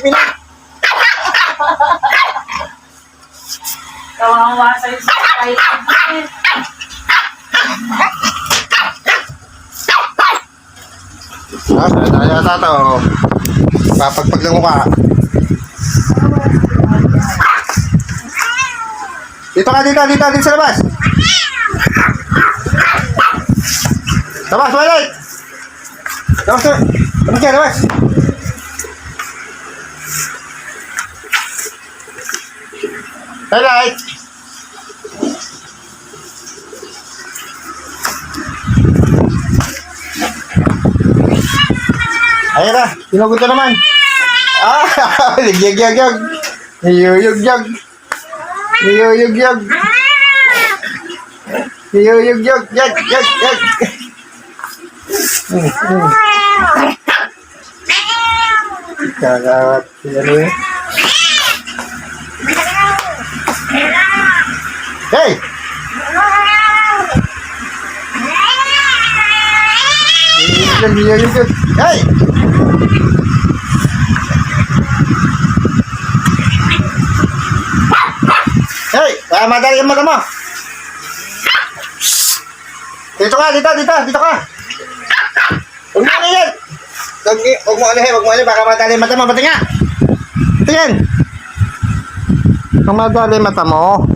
pinag. Kawawa sa'yo sa kahit Tayo tato. Papagpag lang mukha. Dito ka, dito sa labas. Labas, balik! Labas. Balik! Ayan na, tinugod na naman. Nagyag-yag-yag. Niyuyug-yag. Niyuyug-yag. Niyuyug-yag. Yag. Kakawat. Ano yun? Hey! Niyuyug-yag. Hey! Hey! Madali yung mata mo! Dito ka! Huwag mo alihin! Huwag mo alihin! Baka madali yung mata mo! Ba't nga? Tingin! Kung madali yung mata mo.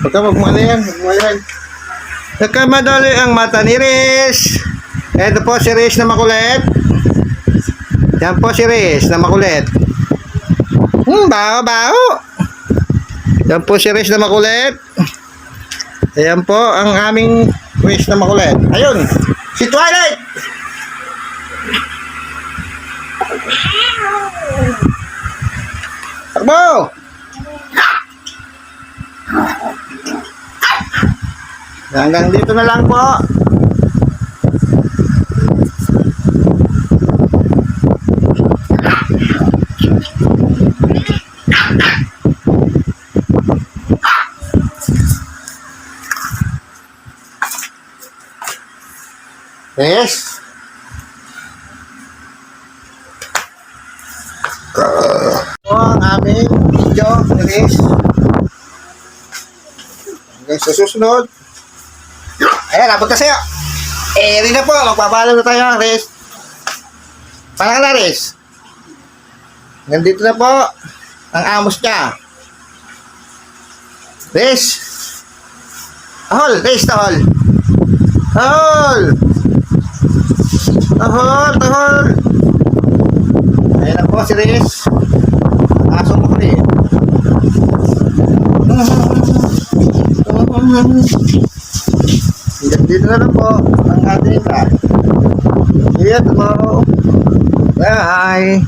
Huwag mo alihin! Nagkamadali ang mata ni Riz. Ito po si Riz na makulit. Yan po si Riz na makulit. Baho. Yan po si Riz na makulit. Ayan po ang aming Riz na makulit. Ayun, si Twilight. Takbo. Hanggang dito na lang po. Yes. Ito ang aming video, Riz. Hanggang sa susunod. Ayan, abot na sa'yo. Rin na po, magpapaalam na tayo, Riz. Parang na, Riz. Nandito na po ang amos niya. Riz. Riz, tahol. Tahol. Ayan na po si Riz. Aso mo ko rin. Dito na lang po ang ating iba. See you tomorrow. Bye.